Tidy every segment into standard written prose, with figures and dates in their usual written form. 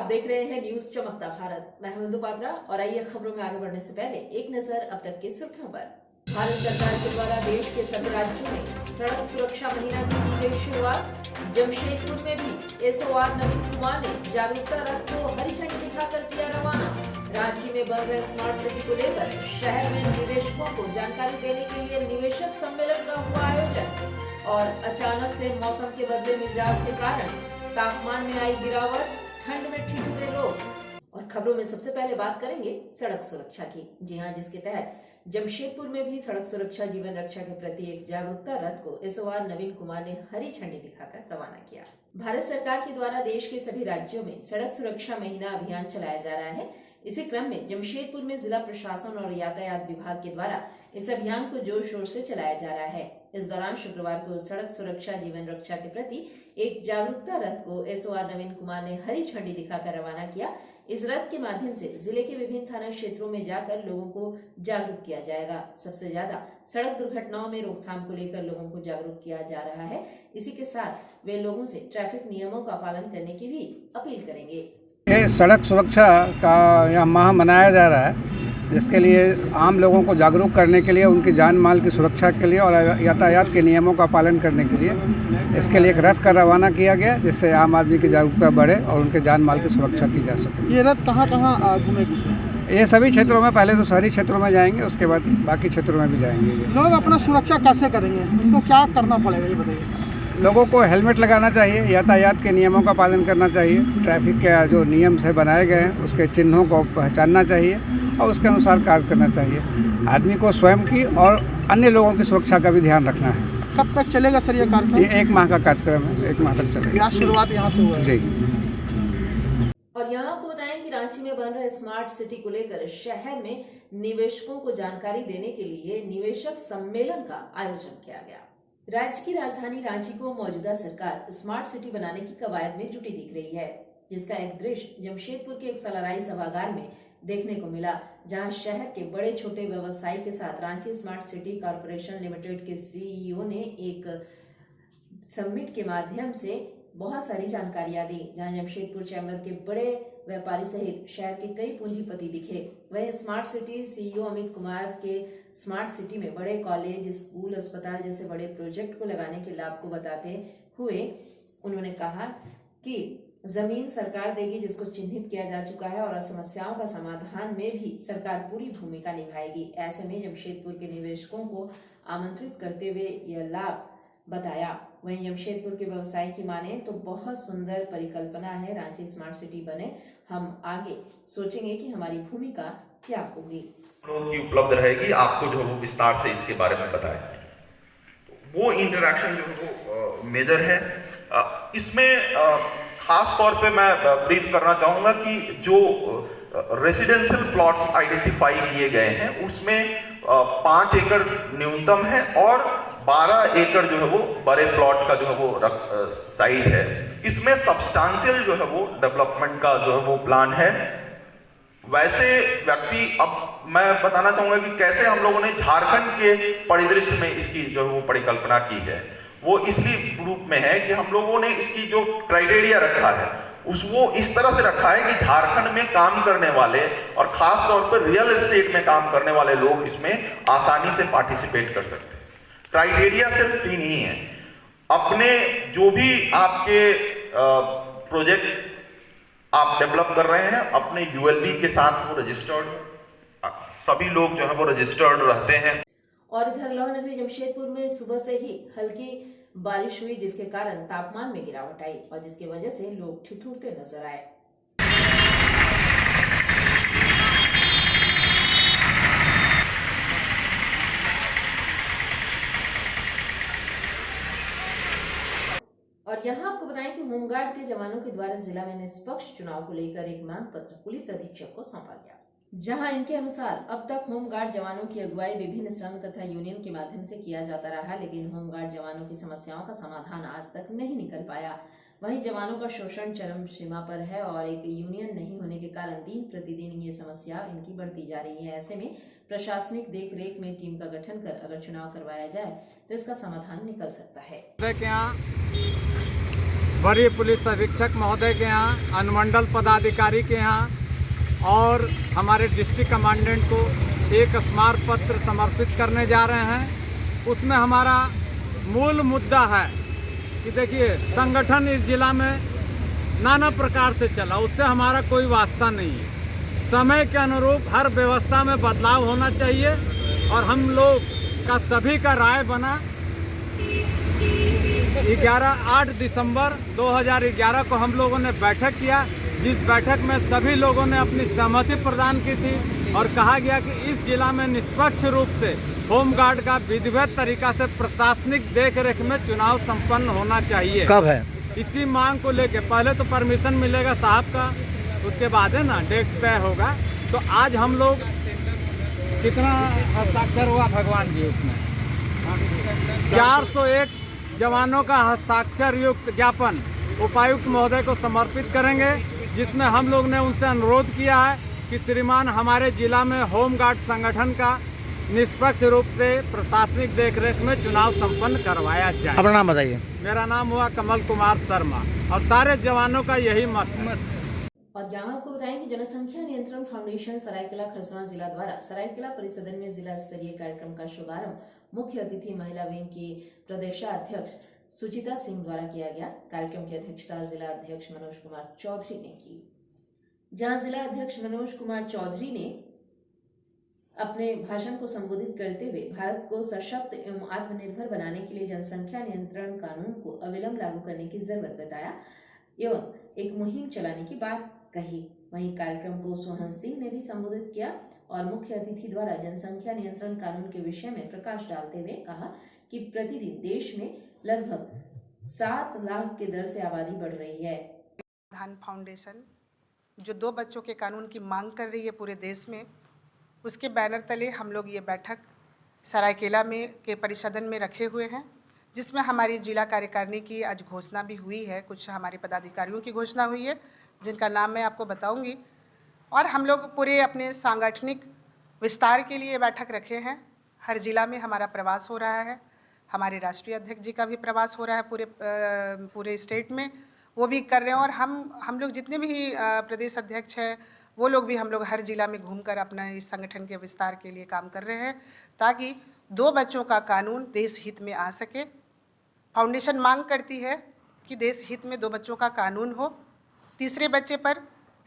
देख रहे हैं न्यूज चमकता भारत। मैं हूं इंदु पात्रा और आइए खबरों में आगे बढ़ने से पहले एक नजर अब तक की सुर्खियों पर। भारत सरकार के द्वारा देश के सभी राज्यों में सड़क सुरक्षा महीना की गई शुरुआत। जमशेदपुर में भी SOR नवीन कुमार ने जागरूकता रथ को हरी झंडी दिखाकर किया रवाना। रांची में बन रहे स्मार्ट सिटी को लेकर शहर में निवेशकों को जानकारी देने के लिए निवेशक सम्मेलन का हुआ आयोजन। और अचानक से मौसम के बदले मिजाज के कारण तापमान में आई गिरावट, ठंड में ठिठुरे लोग। और खबरों में सबसे पहले बात करेंगे सड़क सुरक्षा की। जी हां, जिसके तहत जमशेदपुर में भी सड़क सुरक्षा जीवन रक्षा के प्रति एक जागरूकता रथ को SOR नवीन कुमार ने हरी झंडी दिखाकर रवाना किया। भारत सरकार के द्वारा देश के सभी राज्यों में सड़क सुरक्षा महीना अभियान चलाया जा रहा है। इसी क्रम में जमशेदपुर में जिला प्रशासन और यातायात विभाग के द्वारा इस अभियान को जोर शोर से चलाया जा रहा है। इस दौरान शुक्रवार को सड़क सुरक्षा जीवन रक्षा के प्रति एक जागरूकता रथ को SOR नवीन कुमार ने हरी झंडी दिखाकर रवाना किया। इस रथ के माध्यम से जिले के विभिन्न थाना क्षेत्रों में जाकर लोगों को जागरूक किया जाएगा। सबसे ज्यादा सड़क दुर्घटनाओं में रोकथाम को लेकर लोगों को जागरूक किया जा रहा है। इसी के साथ वे लोगों से ट्रैफिक नियमों का पालन करने की भी अपील करेंगे। ये सड़क सुरक्षा का यह माह मनाया जा रहा है, जिसके लिए आम लोगों को जागरूक करने के लिए, उनकी जान माल की सुरक्षा के लिए और यातायात के नियमों का पालन करने के लिए इसके लिए एक रथ का रवाना किया गया, जिससे आम आदमी की जागरूकता बढ़े और उनके जान माल की सुरक्षा की जा सके। ये रथ कहाँ कहाँ घूमेगी? ये सभी क्षेत्रों में, पहले तो शहरी क्षेत्रों में जाएंगे, उसके बाद बाकी क्षेत्रों में भी जाएंगे। लोग अपना सुरक्षा कैसे करेंगे, उनको क्या करना पड़ेगा ये बताइए। लोगों को हेलमेट लगाना चाहिए, यातायात के नियमों का पालन करना चाहिए, ट्रैफिक के जो नियम से बनाए गए हैं उसके चिन्हों को पहचानना चाहिए और उसके अनुसार कार्य करना चाहिए। आदमी को स्वयं की और अन्य लोगों की सुरक्षा का भी ध्यान रखना है। कब तक चलेगा सर ये कार्यक्रम? ये 1 माह का कार्यक्रम है, 1 माह तक चलेगा। शुरुआत यहाँ से हुआ है। जी। और यहाँ आपको बताएं कि रांची में बन रहे स्मार्ट सिटी को लेकर शहर में निवेशकों को जानकारी देने के लिए निवेशक सम्मेलन का आयोजन किया गया। राज्य की राजधानी रांची को मौजूदा सरकार स्मार्ट सिटी बनाने की कवायद में जुटी दिख रही है, जिसका एक दृश्य जमशेदपुर के एक सलाराई सभागार में देखने को मिला, जहां शहर के बड़े छोटे व्यवसायी के साथ Ranchi smart city corporation limited के CEO ने एक समिट के माध्यम से बहुत सारी जानकारियां दी, जहां जमशेदपुर चैम्बर के बड़े व्यापारी सहित शहर के कई पूंजीपति दिखे। वहीं smart city CEO Amit Kumar के स्मार्ट सिटी में बड़े कॉलेज, स्कूल, अस्पताल जैसे बड़े प्रोजेक्ट को लगाने के लाभ को बताते हुए उन्होंने कहा कि जमीन सरकार देगी, जिसको चिन्हित किया जा चुका है, और समस्याओं का समाधान में भी सरकार पूरी भूमिका निभाएगी। ऐसे में जमशेदपुर के निवेशकों को आमंत्रित करते हुए यह लाभ बताया। वहीं जमशेदपुर के व्यवसाय की माने तो बहुत सुंदर परिकल्पना है, रांची स्मार्ट सिटी बने। हम आगे सोचेंगे कि हमारी भूमिका क्या होगी। की उपलब्ध रहेगी, आपको जो वो विस्तार से इसके बारे में बताएं। वो इंटरेक्शन जो है वो मेजर है। इसमें खास तौर पे मैं ब्रीफ करना चाहूँगा कि जो रेसिडेंशियल प्लॉट्स आइडेंटिफाई किए गए हैं उसमें 5 एकड़ न्यूनतम है और 12 एकड़ जो है वो बड़े प्लॉट का जो है वो साइज है। इसमें सब्सटेंशियल जो है वो डेवलपमेंट का जो है वो प्लान है। वैसे व्यक्ति, अब मैं बताना चाहूँगा कि कैसे हम लोगों ने झारखंड के परिदृश्य में इसकी जो है वो परिकल्पना की है। वो इसलिए रूप में है कि हम लोगों ने इसकी जो क्राइटेरिया रखा है वो इस तरह से रखा है कि झारखंड में काम करने वाले और खास तौर पर रियल एस्टेट में काम करने वाले लोग इसमें आसानी से पार्टिसिपेट कर सकते हैं। क्राइटेरिया सिर्फ 3 ही है। अपने जो भी आपके प्रोजेक्ट आप डेवलप कर रहे हैं, अपने ULB के साथ वो रजिस्टर्ड, सभी लोग जो है वो रजिस्टर्ड रहते हैं। और इधर लौहनगरी जमशेदपुर में सुबह से ही हल्की बारिश हुई, जिसके कारण तापमान में गिरावट आई और जिसकी वजह से लोग ठिठुरते नजर आए। और यहाँ आपको बताएं कि होमगार्ड के जवानों के द्वारा जिला में निष्पक्ष चुनाव को लेकर एक मांग पत्र पुलिस अधीक्षक को सौंपा गया, जहां इनके अनुसार अब तक होमगार्ड जवानों की अगुवाई विभिन्न संघ तथा यूनियन के माध्यम से किया जाता रहा, लेकिन होमगार्ड जवानों की समस्याओं का समाधान आज तक नहीं निकल पाया। वहीं जवानों का शोषण चरम सीमा पर है और एक यूनियन नहीं होने के कारण दिन प्रतिदिन ये समस्या इनकी बढ़ती जा रही है। ऐसे में प्रशासनिक देखरेख में टीम का गठन कर अगर चुनाव करवाया जाए तो इसका समाधान निकल सकता है। वरीय पुलिस अधीक्षक महोदय के यहाँ, अनुमंडल पदाधिकारी के यहाँ और हमारे डिस्ट्रिक्ट कमांडेंट को एक स्मारक पत्र समर्पित करने जा रहे हैं। उसमें हमारा मूल मुद्दा है कि देखिए, संगठन इस जिला में नाना प्रकार से चला, उससे हमारा कोई वास्ता नहीं है। समय के अनुरूप हर व्यवस्था में बदलाव होना चाहिए और हम लोग का सभी का राय बना 8 दिसंबर 2011 को हम लोगों ने बैठक किया, जिस बैठक में सभी लोगों ने अपनी सहमति प्रदान की थी और कहा गया कि इस जिला में निष्पक्ष रूप से होमगार्ड का विधिवत तरीका से प्रशासनिक देखरेख में चुनाव संपन्न होना चाहिए। कब है? इसी मांग को लेके पहले तो परमिशन मिलेगा साहब का, उसके बाद है ना डेट तय होगा। तो आज हम लोग कितना हस्ताक्षर हुआ भगवान जी उसमें 401 जवानों का हस्ताक्षर युक्त ज्ञापन उपायुक्त महोदय को समर्पित करेंगे, जिसमें हम लोग ने उनसे अनुरोध किया है कि श्रीमान हमारे जिला में होमगार्ड संगठन का निष्पक्ष रूप से प्रशासनिक देखरेख में चुनाव संपन्न करवाया जाए। अपना नाम बताइए। मेरा नाम हुआ कमल कुमार शर्मा और सारे जवानों का यही मत है। और यहाँ आपको बताएं कि जनसंख्या नियंत्रण फाउंडेशन सरायकेला खरसावां जिला द्वारा सरायकेला परिसदन में जिला स्तरीय कार्यक्रम का शुभारंभ मुख्य अतिथि महिला विंग की प्रदेशाध्यक्ष सुचिता सिंह द्वारा किया गया। कार्यक्रम की अध्यक्षता जिला अध्यक्ष मनोज कुमार चौधरी ने की, जहां जिला अध्यक्ष मनोज कुमार चौधरी ने अपने भाषण को संबोधित करते हुए भारत को सशक्त एवं आत्मनिर्भर बनाने के लिए जनसंख्या नियंत्रण कानून को अविलंब लागू करने की जरूरत बताया एवं एक मुहिम चलाने की बात कही। वहीं कार्यक्रम को सोहन सिंह ने भी संबोधित किया और मुख्य अतिथि द्वारा जनसंख्या नियंत्रण कानून के विषय में प्रकाश डालते हुए कहा कि प्रतिदिन देश में लगभग 7 लाख के दर से आबादी बढ़ रही है। समाधान फाउंडेशन जो 2 बच्चों के कानून की मांग कर रही है पूरे देश में, उसके बैनर तले हम लोग ये बैठक सरायकेला में के परिसदन में रखे हुए हैं, जिसमें हमारी जिला कार्यकारिणी की आज घोषणा भी हुई है। कुछ हमारे पदाधिकारियों की घोषणा हुई है जिनका नाम मैं आपको बताऊंगी। और हम लोग पूरे अपने सांगठनिक विस्तार के लिए बैठक रखे हैं। हर जिला में हमारा प्रवास हो रहा है, हमारे राष्ट्रीय अध्यक्ष जी का भी प्रवास हो रहा है पूरे स्टेट में, वो भी कर रहे हैं। और हम लोग जितने भी प्रदेश अध्यक्ष हैं वो लोग भी हम लोग हर जिला में घूमकर अपना इस संगठन के विस्तार के लिए काम कर रहे हैं, ताकि 2 बच्चों का कानून देश हित में आ सके। फाउंडेशन मांग करती है कि देश हित में 2 बच्चों का कानून हो, तीसरे बच्चे पर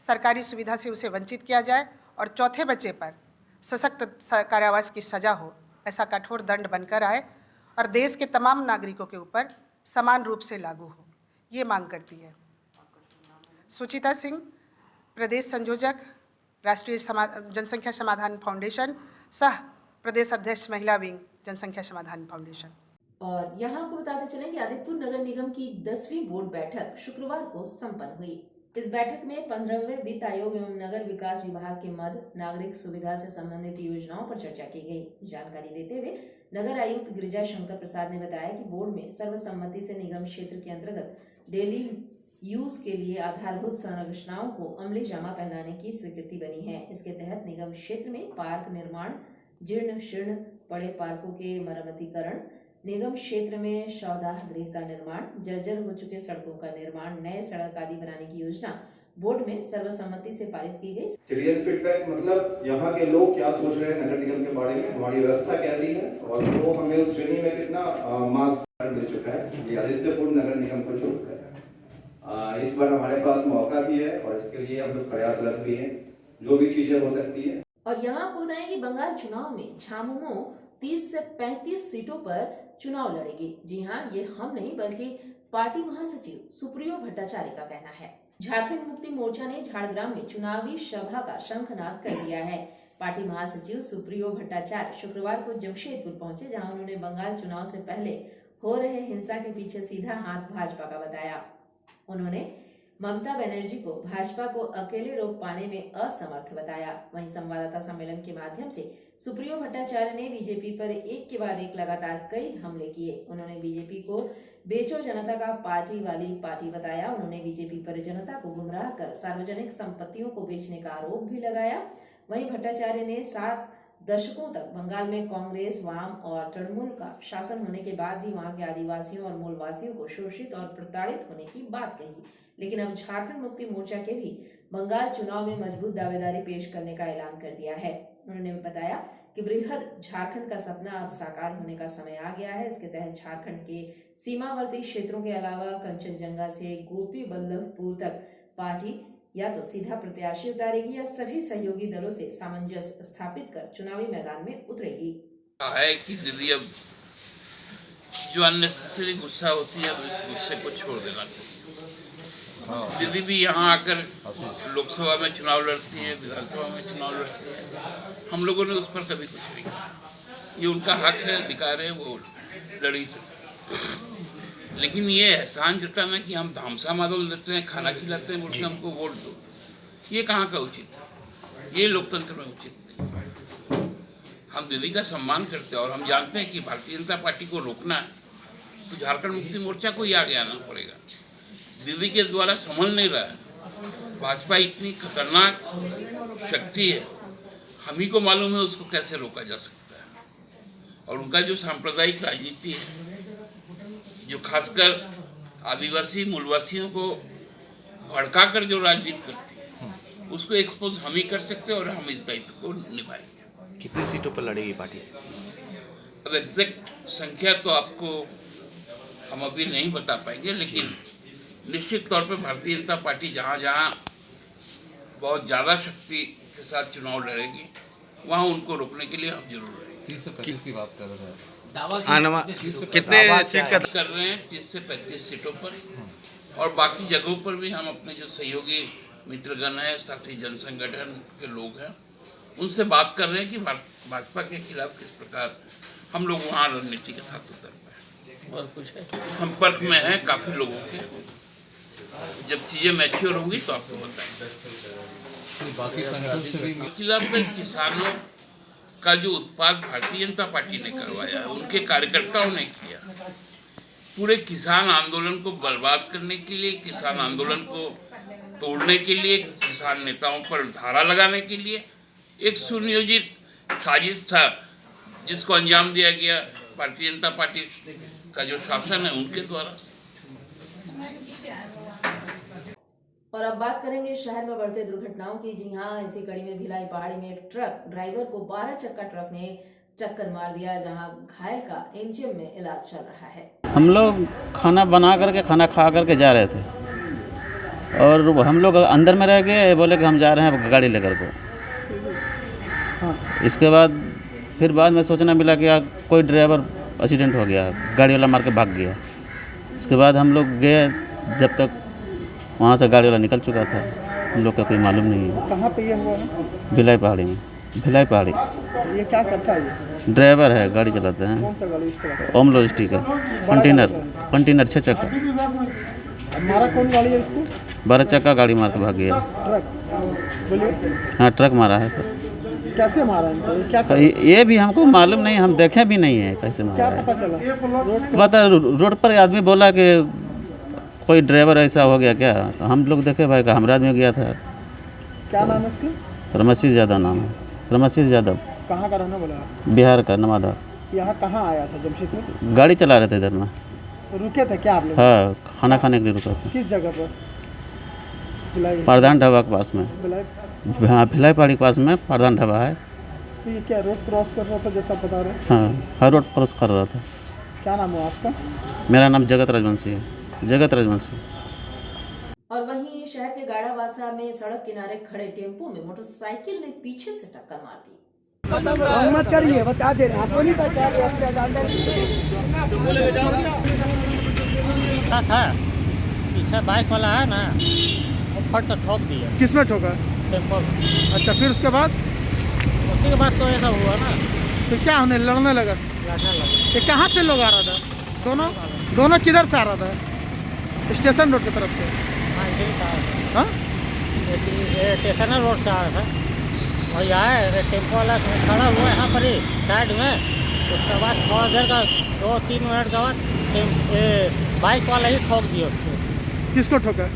सरकारी सुविधा से उसे वंचित किया जाए और चौथे बच्चे पर सशक्त कारावास की सजा हो, ऐसा कठोर दंड बनकर आए और देश के तमाम नागरिकों के ऊपर समान रूप से लागू हो, ये मांग करती है। सुचिता सिंह, प्रदेश संयोजक, राष्ट्रीय जनसंख्या समाधान फाउंडेशन, सह प्रदेश अध्यक्ष महिला विंग जनसंख्या समाधान फाउंडेशन। और यहाँ आपको बताते चलें कि आदितपुर नगर निगम की 10वीं बोर्ड बैठक शुक्रवार को संपन्न हुई। इस बैठक में 15वें वित्त आयोग एवं नगर विकास विभाग के मद नागरिक सुविधा से संबंधित योजनाओं पर चर्चा की गई। जानकारी देते हुए नगर आयुक्त गिरिजा शंकर प्रसाद ने बताया कि बोर्ड में सर्वसम्मति से निगम क्षेत्र के अंतर्गत डेली यूज के लिए आधारभूत संरचनाओं को अमली जामा पहनाने की स्वीकृति बनी है। इसके तहत निगम क्षेत्र में पार्क निर्माण, जीर्ण शीर्ण पड़े पार्कों के मरम्मतीकरण, निगम क्षेत्र में शौचालय गृह का निर्माण, जर्जर हो चुके सड़कों का निर्माण, नए सड़क आदि बनाने की योजना बोर्ड में सर्वसम्मति से पारित की गई। सिटीजन फीडबैक मतलब यहाँ के लोग क्या सोच रहे हैं नगर निगम के बारे में, हमारी व्यवस्था कैसी है और वो हमें उस श्रेणी में कितना मार्क्स मिल चुका है, ये आदित्यपुर नगर निगम को छोड़कर। इस बार हमारे पास मौका भी है और इसके लिए हम लोग प्रयासरत भी हैं, जो भी चीजें हो सकती है। और यहाँ आपको बताएं कि बंगाल चुनाव में झामुमो 30 से 35 सीटों पर चुनाव लड़ेगी। जी हाँ, ये हम नहीं बल्कि पार्टी महासचिव सुप्रियो भट्टाचार्य का कहना है। झारखंड मुक्ति मोर्चा ने झाड़ग्राम में चुनावी सभा का शंखनाद कर दिया है। पार्टी महासचिव सुप्रियो भट्टाचार्य शुक्रवार को जमशेदपुर पहुंचे, जहां उन्होंने बंगाल चुनाव से पहले हो रहे हिंसा के पीछे सीधा हाथ भाजपा का बताया। उन्होंने ममता बनर्जी को भाजपा को अकेले रोक पाने में असमर्थ बताया। वहीं संवाददाता सम्मेलन के माध्यम से सुप्रियो भट्टाचार्य ने बीजेपी पर एक के बाद एक लगातार कई हमले किए। उन्होंने बीजेपी को बेचो जनता का पार्टी वाली पार्टी बताया। उन्होंने बीजेपी पर जनता को गुमराह कर सार्वजनिक संपत्तियों को बेचने का आरोप भी लगाया। वहीं भट्टाचार्य ने 7 दशकों तक बंगाल में कांग्रेस, वाम और तृणमूल का शासन होने के बाद भी वहां के आदिवासियों और मूलवासियों को शोषित और प्रताड़ित होने की बात कही। लेकिन अब झारखंड मुक्ति मोर्चा के भी बंगाल चुनाव में मजबूत दावेदारी पेश करने का ऐलान कर दिया है। उन्होंने बताया कि बृहद झारखंड का सपना अब साकार होने का समय आ गया है। इसके तहत झारखंड के सीमावर्ती क्षेत्रों के अलावा कंचनजंगा से गोपी बल्लभपुर तक पार्टी या तो सीधा प्रत्याशी उतारेगी या सभी सहयोगी दलों से सामंजस्य स्थापित कर चुनावी मैदान में उतरेगी। है कि दीदी अब जो अननेसेसरी गुस्सा होती है अब इस गुस्से को छोड़ देना चाहिए। दीदी भी यहाँ आकर लोकसभा में चुनाव लड़ती है, विधानसभा में चुनाव लड़ती है। हम लोगों ने उस पर कभी कुछ नहीं कहा। ये उनका हक है, अधिकार है, वो लड़ ही सकते। लेकिन ये एहसान जताना कि हम धामसा मादल देते हैं, खाना खिलाते हैं, बोल के हमको वोट दो, ये कहाँ का उचित है? ये लोकतंत्र में उचित नहीं। हम दीदी का सम्मान करते हैं और हम जानते हैं कि भारतीय जनता पार्टी को रोकना है तो झारखंड मुक्ति मोर्चा को ही आगे आना पड़ेगा। दीदी के द्वारा संभल नहीं रहा है। भाजपा इतनी खतरनाक शक्ति है, हम ही को मालूम है उसको कैसे रोका जा सकता है। और उनका जो सांप्रदायिक राजनीति है, जो खासकर आदिवासी मूलवासियों को भड़का कर जो राजनीति करती है, उसको एक्सपोज हम ही कर सकते हैं और हम इस दायित्व को निभाएंगे। कितनी सीटों पर लड़ेगी पार्टी? अब एग्जैक्ट संख्या तो आपको हम अभी नहीं बता पाएंगे, लेकिन निश्चित तौर पर भारतीय जनता पार्टी जहाँ जहाँ बहुत ज़्यादा शक्ति के साथ चुनाव लड़ेगी वहाँ उनको रोकने के लिए हम जरूर लड़ेंगे। 30 से 35 की बात कर रहे हैं, कितने सीट का कर रहे हैं? 30 से 35 सीटों पर, और बाकी जगहों पर भी हम अपने जो सहयोगी मित्रगण है, साथी जन संगठन के लोग हैं, उनसे बात कर रहे हैं कि भाजपा के खिलाफ किस प्रकार हम लोग वहाँ रणनीति के साथ उतर पाए। और कुछ है, संपर्क में है काफ़ी लोगों के। जब चीज़ें मैच्योर होंगी तो आपको बताएंगे। बाकी संगठन से भी खिलाफ में किसानों का जो उत्पाद भारतीय जनता पार्टी ने करवाया, उनके कार्यकर्ताओं ने किया, पूरे किसान आंदोलन को बर्बाद करने के लिए, किसान आंदोलन को तोड़ने के लिए, किसान नेताओं पर धारा लगाने के लिए एक सुनियोजित साजिश था, जिसको अंजाम दिया गया भारतीय जनता पार्टी का जो शासन है उनके द्वारा। और अब बात करेंगे शहर में बढ़ते दुर्घटनाओं की। जी हाँ, इसी कड़ी में भिलाई पहाड़ी में एक ट्रक ड्राइवर को 12 चक्का ट्रक ने टक्कर मार दिया, जहां घायल का एमजीएम में इलाज चल रहा है। हम लोग खाना बना करके खाना खा करके जा रहे थे और हम लोग अंदर में रह गए, बोले कि हम जा रहे हैं गाड़ी लेकर को। इसके बाद फिर बाद में सोचना मिला कि कोई ड्राइवर एक्सीडेंट हो गया, गाड़ी वाला मार के भाग गया। इसके बाद हम लोग गए, जब तक वहाँ से गाड़ी वाला निकल चुका था, हम लोग का कोई मालूम नहीं है। कहाँ पे ये हुआ है? भिलाई पहाड़ी में। भिलाई पहाड़ी। ये क्या करता है? ये ड्राइवर है, गाड़ी चलाते हैं। कौन सा गाड़ी चलाता है? ओम लॉजिस्टिक है, कंटेनर 6 चक्का। मारा कौन गाड़ी है इसको? 12 चक्का गाड़ी मार के भाग गया। ट्रक? बोलिए। हाँ, ट्रक मारा है सर। कैसे मारा इनको? क्या कर... ये भी हमको मालूम नहीं, हम देखे भी नहीं है कैसे मारा है। क्या पता चला? पता रोड पर आदमी बोला कि कोई ड्राइवर ऐसा हो गया क्या, तो हम लोग देखे भाई का हमरा आदमी गया था। क्या नाम है इसका? रमेश यादव नाम है। रमेश यादव। कहाँ का रहने वाला है? बिहार का, नवादा। यहाँ कहाँ आया था? जमशेदपुर? गाड़ी चला रहे थे इधर में। रुके थे क्या आप लोग? हाँ, खाना खाने के लिए रुका था। किस जगह पर? प्रधान ढाबा के पास में। हाँ, भिलाई पहाड़ी के पास में प्रधान ढाबा है। तो ये क्या रोड क्रॉस कर रहा था जैसा बता रहे? हाँ, हर रोड क्रॉस कर रहा था। क्या नाम है आपका? मेरा नाम जगत राजवंशी है, जगत राजवंशी। और वहीं शहर के गाड़ावासा में सड़क किनारे खड़े टेम्पो में मोटरसाइकिल ने पीछे से टक्कर मार दी। मत करिए, बता दे आपको नहीं पता था पीछे बाइक वाला है ना, फट से ठोक दिया। किसमें ठोका? टेम्पो में। अच्छा, फिर उसके बाद? उसी के बाद तो ऐसा हुआ ना, फिर क्या होने लड़ने लगा? लड़ने लगा। ये कहाँ से लोग आ रहा था? दोनों किधर से आ रहा था? स्टेशन रोड की तरफ से? हाँ, इधर से आ रहा था। हाँ, स्टेशन रोड से आ रहा था। और यहाँ टेम्पो वाला खड़ा हुआ यहाँ पर ही साइड में। उसके बाद थोड़ा देर का 2-3 मिनट के बाद बाइक वाला ही ठोक दिया उसको। किसको ठोका?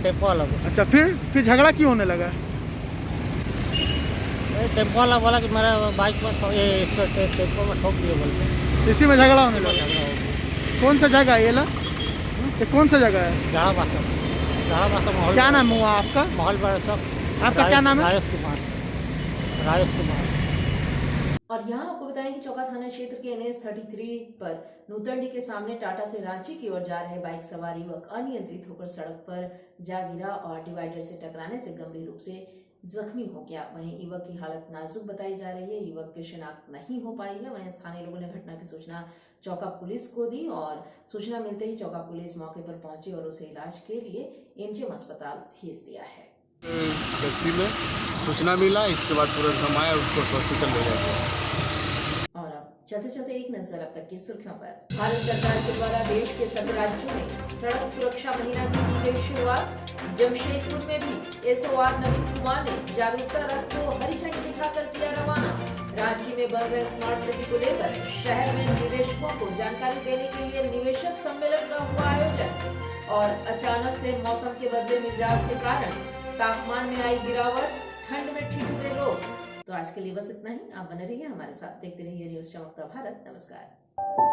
टेम्पो वाला को। अच्छा, फिर झगड़ा क्यों होने लगा? टेम्पो वाला बोला कि मेरा बाइक में इसको टेम्पो में ठोक दिए बोलते। इसी में झगड़ा होने लगा। झगड़ा हो गया। कौन सा जगह है ये कौन सा जगह है? जहाँ माहौल। क्या नाम हुआ आपका? माहौल बड़ा सब। आपका क्या नाम है? राजेश कुमार। और यहाँ आपको बताएं कि चौका थाना क्षेत्र के NH 33 पर नूतनडी के सामने टाटा से रांची की ओर जा रहे बाइक सवार युवक अनियंत्रित होकर सड़क पर जा गिरा और डिवाइडर से टकराने से गंभीर रूप से जख्मी हो गया। वहीं युवक की हालत नाजुक बताई जा रही है। युवक की शिनाख्त नहीं हो पाई है। वहीं स्थानीय लोगों ने घटना की सूचना चौका पुलिस को दी और सूचना मिलते ही चौका पुलिस मौके पर पहुंची और उसे इलाज के लिए MGM अस्पताल भेज दिया है। गश्ती में सूचना मिला, इसके बाद तुरंत हम आए, उसको हॉस्पिटल ले गए। और अब चलते चलते एक नजर अब तक की सुर्खियों पर। भारत सरकार के द्वारा देश के सभी राज्यों में सड़क सुरक्षा महीना की गई शुरुआत। जमशेदपुर में भी SOR नवीन कुमार ने जागरूकता रथ को हरी झंडी दिखाकर किया रवाना। रांची में बन रहे स्मार्ट सिटी को लेकर शहर में निवेशकों को जानकारी देने के लिए निवेशक सम्मेलन का हुआ आयोजन। और अचानक से मौसम के बदले मिजाज के कारण तापमान में आई गिरावट, ठंड में ठिठुरे लोग। तो आज के लिए बस इतना ही। आप बने रहिए हमारे साथ, देखते रहिए न्यूज़ चमकता भारत। नमस्कार।